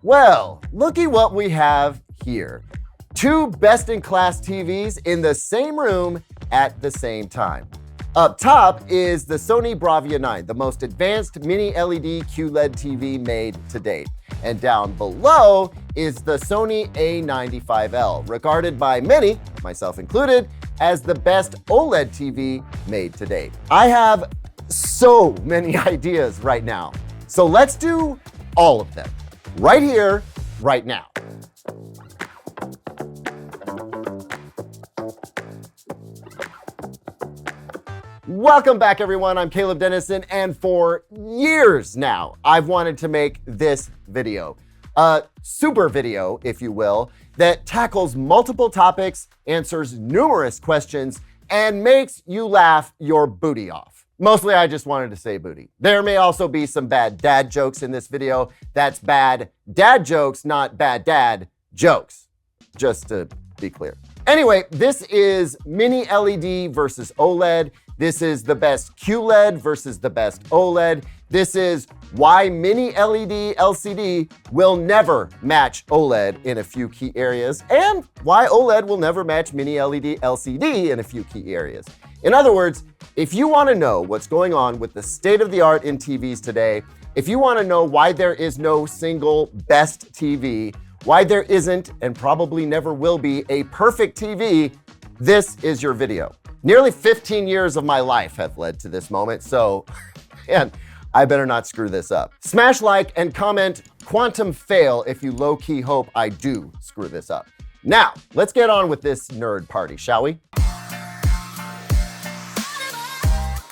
Well, looky what we have here. Two best-in-class TVs in the same room at the same time. Up top is the Sony Bravia 9, the most advanced mini LED QLED TV made to date. And down below is the Sony A95L, regarded by many, myself included, as the best OLED TV made to date. I have so many ideas right now, so let's do all of them, right here, right now. Welcome back, everyone. I'm Caleb Dennison, and for years now, I've wanted to make this video, a super video, if you will, that tackles multiple topics, answers numerous questions, and makes you laugh your booty off. Mostly, I just wanted to say booty. There may also be some bad dad jokes in this video. That's bad dad jokes, not bad dad jokes, just to be clear. Anyway, this is mini LED versus OLED. This is the best QLED versus the best OLED. This is why mini LED LCD will never match OLED in a few key areas, and why OLED will never match mini LED LCD in a few key areas. In other words, if you want to know what's going on with the state of the art in TVs today, if you want to know why there is no single best TV, why there isn't and probably never will be a perfect TV, this is your video. Nearly 15 years of my life have led to this moment, so man, I better not screw this up. Smash like and comment quantum fail if you low-key hope I do screw this up. Now, let's get on with this nerd party, shall we?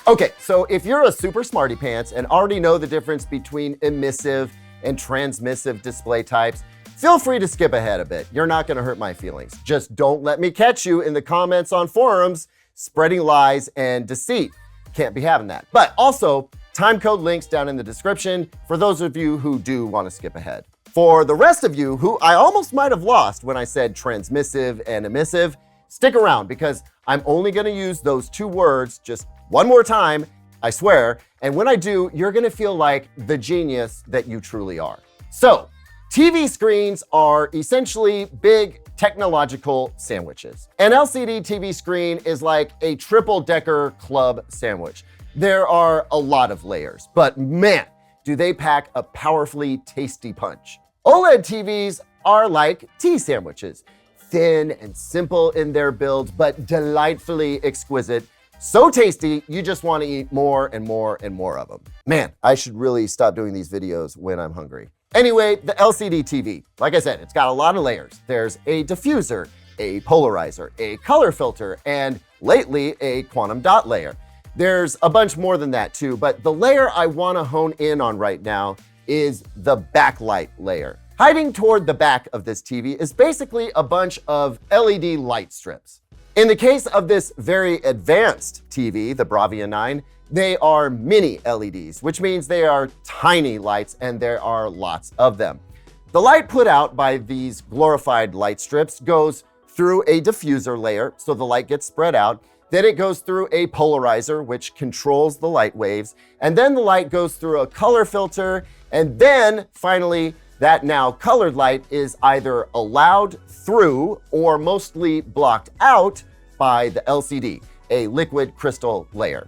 Okay, so if you're a super smarty pants and already know the difference between emissive and transmissive display types, feel free to skip ahead a bit. You're not gonna hurt my feelings. Just don't let me catch you in the comments on forums spreading lies and deceit. Can't be having that. But also, timecode links down in the description for those of you who do want to skip ahead. For the rest of you who I almost might have lost when I said transmissive and emissive, stick around because I'm only going to use those two words just one more time, I swear. And when I do, you're going to feel like the genius that you truly are. So, TV screens are essentially big technological sandwiches. An LCD TV screen is like a triple-decker club sandwich. There are a lot of layers, but man, do they pack a powerfully tasty punch. OLED TVs are like tea sandwiches, thin and simple in their build, but delightfully exquisite. So tasty, you just want to eat more and more and more of them. Man, I should really stop doing these videos when I'm hungry. Anyway, the LCD TV, like I said, it's got a lot of layers. There's a diffuser, a polarizer, a color filter, and lately a quantum dot layer. There's a bunch more than that too, but the layer I want to hone in on right now is the backlight layer. Hiding toward the back of this TV is basically a bunch of LED light strips. In the case of this very advanced TV, the Bravia 9, they are mini LEDs, which means they are tiny lights and there are lots of them. The light put out by these glorified light strips goes through a diffuser layer, so the light gets spread out. Then it goes through a polarizer, which controls the light waves. And then the light goes through a color filter. And then finally, that now colored light is either allowed through or mostly blocked out by the LCD, a liquid crystal layer.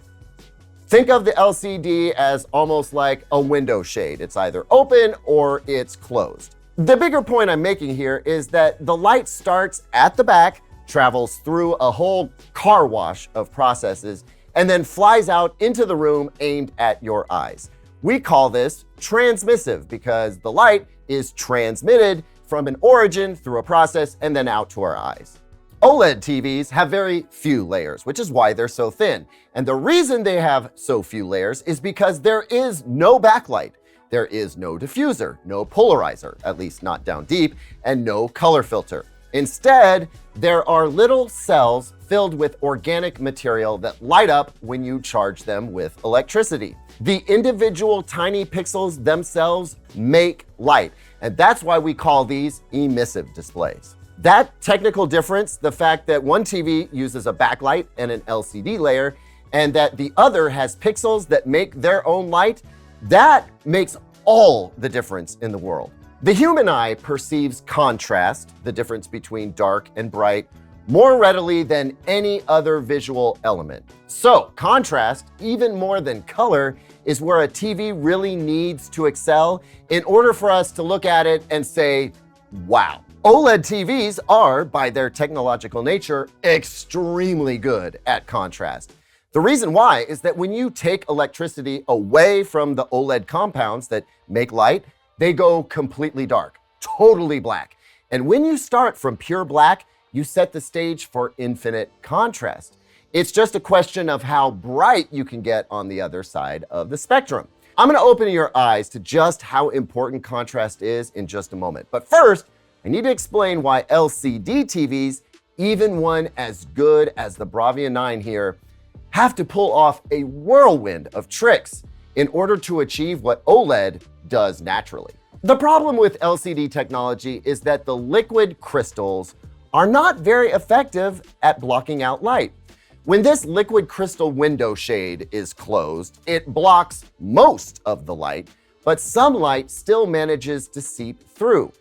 Think of the LCD as almost like a window shade. It's either open or it's closed. The bigger point I'm making here is that the light starts at the back, travels through a whole car wash of processes, and then flies out into the room aimed at your eyes. We call this transmissive because the light is transmitted from an origin through a process and then out to our eyes. OLED TVs have very few layers, which is why they're so thin. And the reason they have so few layers is because there is no backlight. There is no diffuser, no polarizer, at least not down deep, and no color filter. Instead, there are little cells filled with organic material that light up when you charge them with electricity. The individual tiny pixels themselves make light, and that's why we call these emissive displays. That technical difference, the fact that one TV uses a backlight and an LCD layer, and that the other has pixels that make their own light, that makes all the difference in the world. The human eye perceives contrast, the difference between dark and bright, more readily than any other visual element. So, contrast, even more than color, is where a TV really needs to excel in order for us to look at it and say, wow. OLED TVs are, by their technological nature, extremely good at contrast. The reason why is that when you take electricity away from the OLED compounds that make light, they go completely dark, totally black. And when you start from pure black, you set the stage for infinite contrast. It's just a question of how bright you can get on the other side of the spectrum. I'm gonna open your eyes to just how important contrast is in just a moment. But first, I need to explain why LCD TVs, even one as good as the Bravia 9 here, have to pull off a whirlwind of tricks in order to achieve what OLED does naturally. The problem with LCD technology is that the liquid crystals are not very effective at blocking out light. When this liquid crystal window shade is closed, it blocks most of the light, but some light still manages to seep through.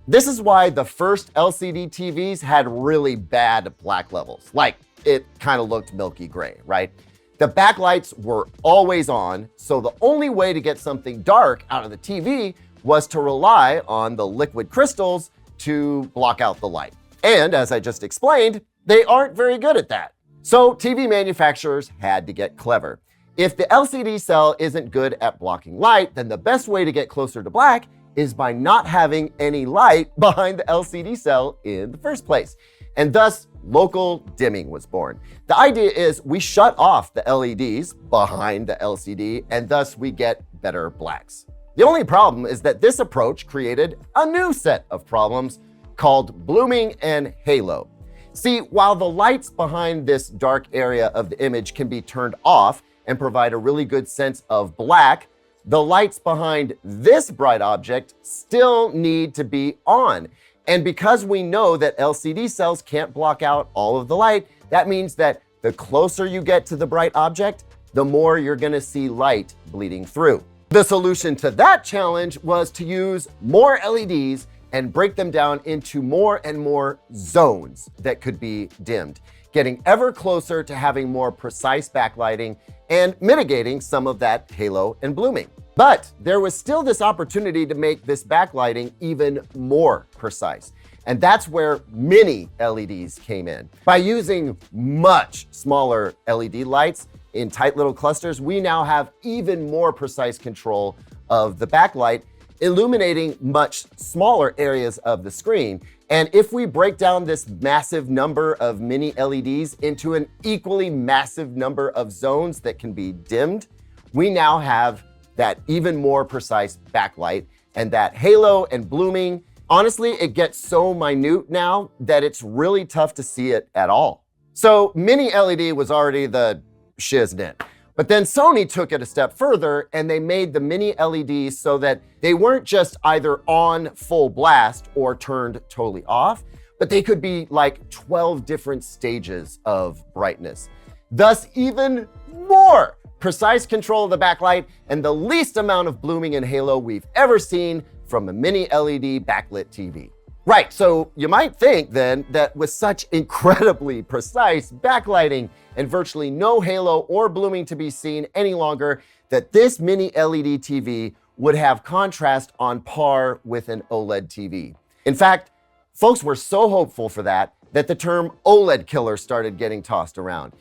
This is why the first LCD TVs had really bad black levels. Like, it kind of looked milky gray, right? The backlights were always on, so the only way to get something dark out of the TV was to rely on the liquid crystals to block out the light. And as I just explained, they aren't very good at that. So TV manufacturers had to get clever. If the LCD cell isn't good at blocking light, then the best way to get closer to black is by not having any light behind the LCD cell in the first place. And thus, local dimming was born. The idea is we shut off the LEDs behind the LCD, and thus we get better blacks. The only problem is that this approach created a new set of problems called blooming and halo. See, while the lights behind this dark area of the image can be turned off and provide a really good sense of black, the lights behind this bright object still need to be on. And because we know that LCD cells can't block out all of the light, that means that the closer you get to the bright object, the more you're gonna see light bleeding through. The solution to that challenge was to use more LEDs and break them down into more and more zones that could be dimmed, getting ever closer to having more precise backlighting and mitigating some of that halo and blooming. But there was still this opportunity to make this backlighting even more precise. And that's where mini LEDs came in. By using much smaller LED lights in tight little clusters, we now have even more precise control of the backlight, illuminating much smaller areas of the screen. And if we break down this massive number of mini LEDs into an equally massive number of zones that can be dimmed, we now have that even more precise backlight and that halo and blooming. Honestly, it gets so minute now that it's really tough to see it at all. So mini LED was already the shiznit. But then Sony took it a step further and they made the mini LEDs so that they weren't just either on full blast or turned totally off, but they could be like 12 different stages of brightness. Thus, even more precise control of the backlight and the least amount of blooming and halo we've ever seen from a mini LED backlit TV. Right, so you might think then that with such incredibly precise backlighting and virtually no halo or blooming to be seen any longer, that this mini LED TV would have contrast on par with an OLED TV. In fact, folks were so hopeful for that the term OLED killer started getting tossed around.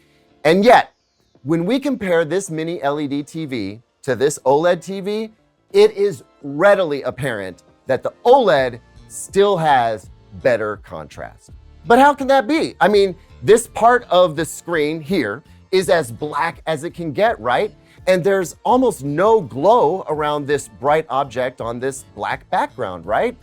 And yet, when we compare this mini LED TV to this OLED TV, it is readily apparent that the OLED still has better contrast. But how can that be? I mean, this part of the screen here is as black as it can get, right? And there's almost no glow around this bright object on this black background, right?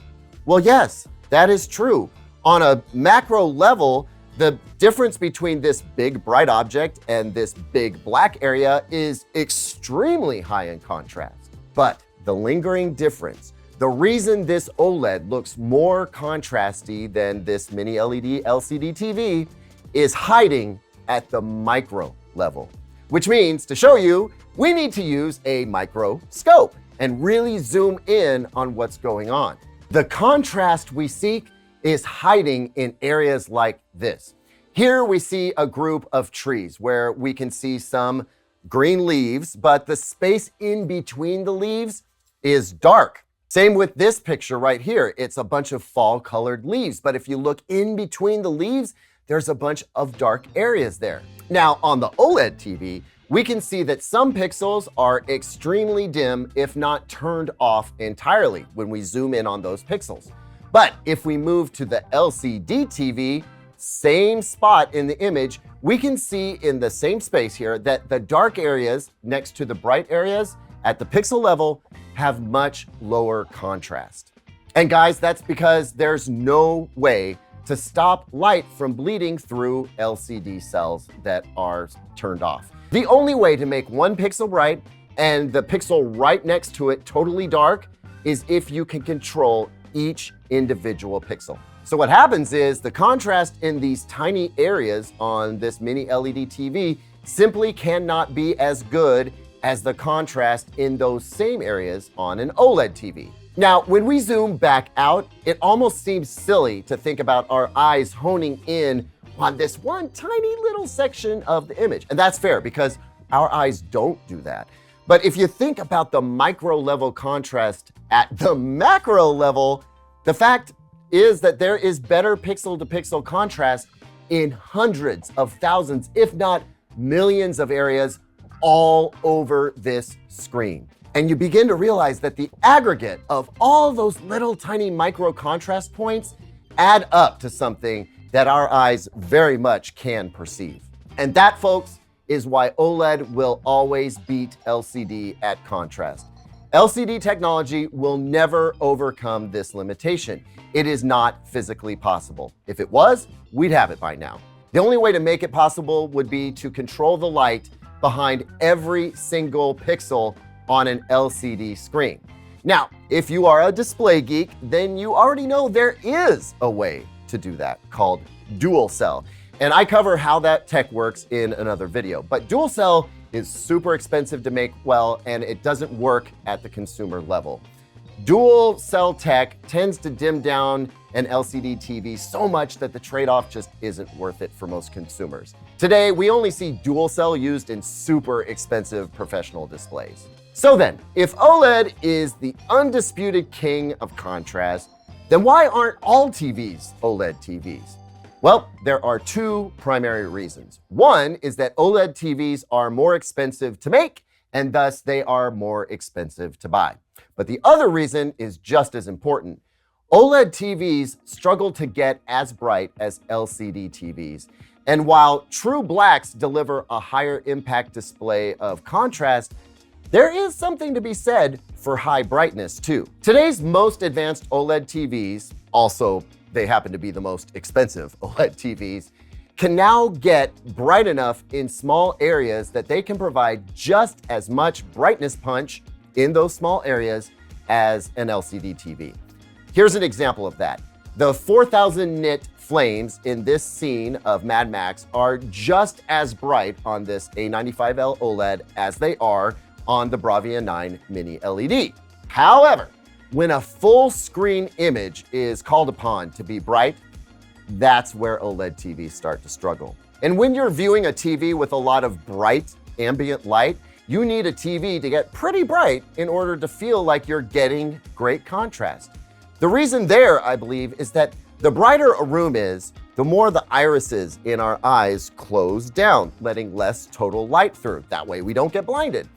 Well, yes, that is true. On a macro level, the difference between this big bright object and this big black area is extremely high in contrast. But the lingering difference, the reason this OLED looks more contrasty than this mini LED LCD TV is hiding at the micro level, which means to show you, we need to use a microscope and really zoom in on what's going on. The contrast we seek is hiding in areas like this. Here we see a group of trees where we can see some green leaves, but the space in between the leaves is dark. Same with this picture right here. It's a bunch of fall colored leaves, but if you look in between the leaves, there's a bunch of dark areas there. Now on the OLED TV, we can see that some pixels are extremely dim, if not turned off entirely when we zoom in on those pixels. But if we move to the LCD TV, same spot in the image, we can see in the same space here that the dark areas next to the bright areas at the pixel level have much lower contrast. And guys, that's because there's no way to stop light from bleeding through LCD cells that are turned off. The only way to make one pixel bright and the pixel right next to it totally dark is if you can control each individual pixel. So what happens is the contrast in these tiny areas on this mini LED TV simply cannot be as good as the contrast in those same areas on an OLED TV. Now, when we zoom back out, it almost seems silly to think about our eyes honing in on this one tiny little section of the image. And that's fair because our eyes don't do that. But if you think about the micro level contrast at the macro level, the fact is that there is better pixel to pixel contrast in hundreds of thousands, if not millions of areas all over this screen. And you begin to realize that the aggregate of all those little tiny micro contrast points add up to something that our eyes very much can perceive. And that, folks, is why OLED will always beat LCD at contrast. LCD technology will never overcome this limitation. It is not physically possible. If it was, we'd have it by now. The only way to make it possible would be to control the light behind every single pixel on an LCD screen. Now, if you are a display geek, then you already know there is a way to do that called dual cell. And I cover how that tech works in another video. But dual cell is super expensive to make well, and it doesn't work at the consumer level. Dual cell tech tends to dim down an LCD TV so much that the trade-off just isn't worth it for most consumers. Today, we only see dual cell used in super expensive professional displays. So then, if OLED is the undisputed king of contrast, then why aren't all TVs OLED TVs? Well, there are two primary reasons. One is that OLED TVs are more expensive to make, and thus they are more expensive to buy. But the other reason is just as important. OLED TVs struggle to get as bright as LCD TVs. And while true blacks deliver a higher impact display of contrast, there is something to be said for high brightness too. Today's most advanced OLED TVs, also they happen to be the most expensive OLED TVs, can now get bright enough in small areas that they can provide just as much brightness punch in those small areas as an LCD TV. Here's an example of that. The 4,000 nit flames in this scene of Mad Max are just as bright on this A95L OLED as they are on the Bravia 9 Mini LED. However, when a full screen image is called upon to be bright, that's where OLED TVs start to struggle. And when you're viewing a TV with a lot of bright ambient light, you need a TV to get pretty bright in order to feel like you're getting great contrast. The reason there, I believe, is that the brighter a room is, the more the irises in our eyes close down, letting less total light through. That way we don't get blinded.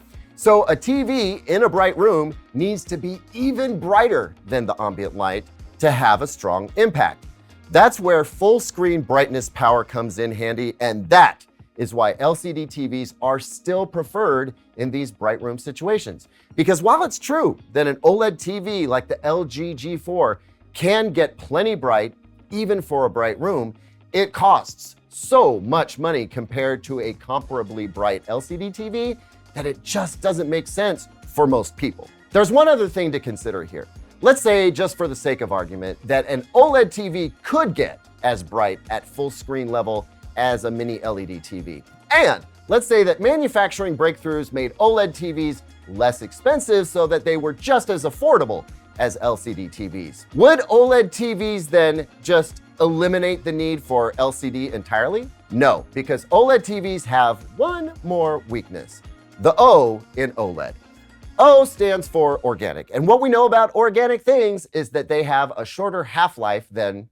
So a TV in a bright room needs to be even brighter than the ambient light to have a strong impact. That's where full screen brightness power comes in handy, and that is why LCD TVs are still preferred in these bright room situations. Because while it's true that an OLED TV like the LG G4 can get plenty bright even for a bright room, it costs so much money compared to a comparably bright LCD TV that it just doesn't make sense for most people. There's one other thing to consider here. Let's say, just for the sake of argument, that an OLED TV could get as bright at full screen level as a mini LED TV. And let's say that manufacturing breakthroughs made OLED TVs less expensive so that they were just as affordable as LCD TVs. Would OLED TVs then just eliminate the need for LCD entirely? No, because OLED TVs have one more weakness: the O in OLED. O stands for organic, and what we know about organic things is that they have a shorter half-life than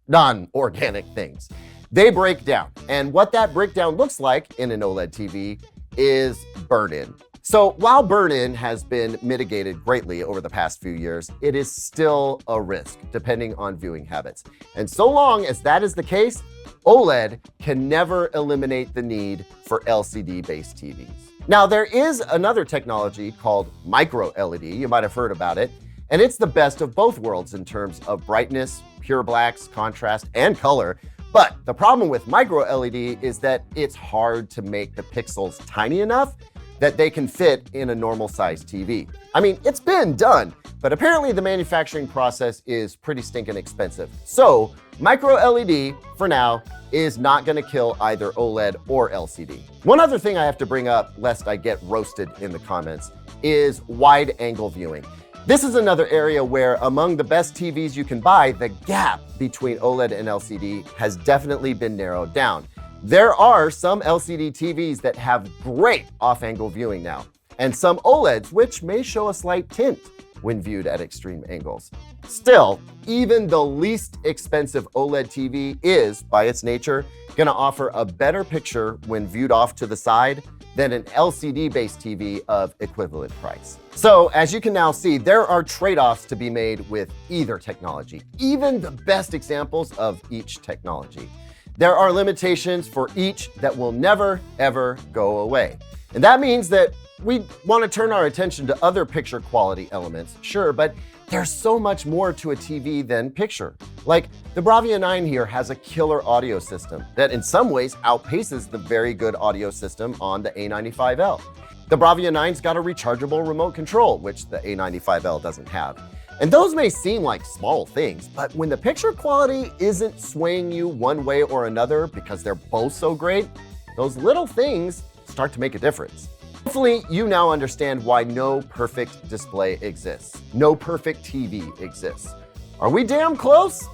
non-organic things. They break down, and what that breakdown looks like in an OLED TV is burn-in. So while burn-in has been mitigated greatly over the past few years, it is still a risk depending on viewing habits. And so long as that is the case, OLED can never eliminate the need for LCD-based TVs. Now, there is another technology called micro LED. You might have heard about it, and it's the best of both worlds in terms of brightness, pure blacks, contrast, and color. But the problem with micro LED is that it's hard to make the pixels tiny enough that they can fit in a normal sized TV. I mean, it's been done, but apparently the manufacturing process is pretty stinking expensive. So micro LED, for now, is not gonna kill either OLED or LCD. One other thing I have to bring up, lest I get roasted in the comments, is wide angle viewing. This is another area where, among the best TVs you can buy, the gap between OLED and LCD has definitely been narrowed down. There are some LCD TVs that have great off-angle viewing now, and some OLEDs which may show a slight tint when viewed at extreme angles. Still, even the least expensive OLED TV is, by its nature, gonna offer a better picture when viewed off to the side than an LCD-based TV of equivalent price. So, as you can now see, there are trade-offs to be made with either technology, even the best examples of each technology. There are limitations for each that will never, ever go away. And that means that we want to turn our attention to other picture quality elements, sure, but there's so much more to a TV than picture. Like, the Bravia 9 here has a killer audio system that in some ways outpaces the very good audio system on the A95L. The Bravia 9's got a rechargeable remote control, which the A95L doesn't have. And those may seem like small things, but when the picture quality isn't swaying you one way or another because they're both so great, those little things start to make a difference. Hopefully, you now understand why no perfect display exists. No perfect TV exists. Are we damn close?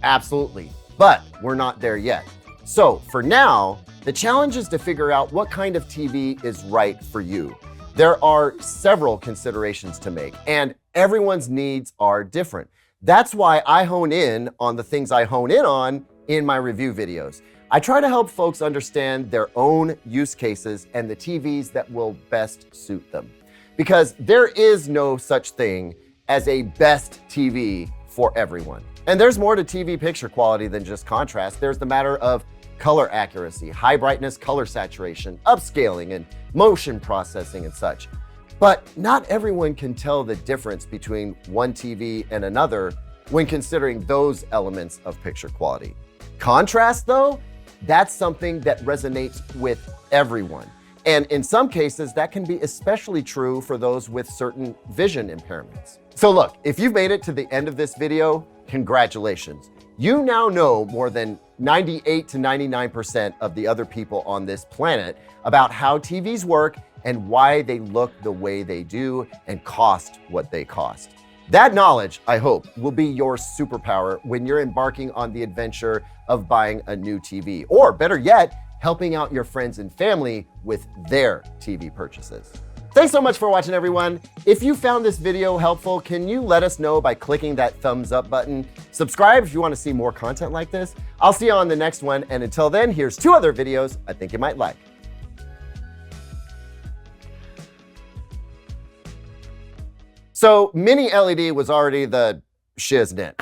Absolutely, but we're not there yet. So for now, the challenge is to figure out what kind of TV is right for you. There are several considerations to make, and everyone's needs are different. That's why I hone in on the things I hone in on in my review videos. I try to help folks understand their own use cases and the TVs that will best suit them. Because there is no such thing as a best TV for everyone. And there's more to TV picture quality than just contrast. There's the matter of color accuracy, high brightness color saturation, upscaling, and motion processing and such. But not everyone can tell the difference between one TV and another when considering those elements of picture quality. Contrast, though, that's something that resonates with everyone. And in some cases, that can be especially true for those with certain vision impairments. So look, if you've made it to the end of this video, congratulations. You now know more than 98 to 99% of the other people on this planet about how TVs work and why they look the way they do and cost what they cost. That knowledge, I hope, will be your superpower when you're embarking on the adventure of buying a new TV, or better yet, helping out your friends and family with their TV purchases. Thanks so much for watching, everyone. If you found this video helpful, can you let us know by clicking that thumbs up button? Subscribe if you want to see more content like this. I'll see you on the next one, and until then, here's 2 other videos I think you might like. So Mini LED was already the shiznit.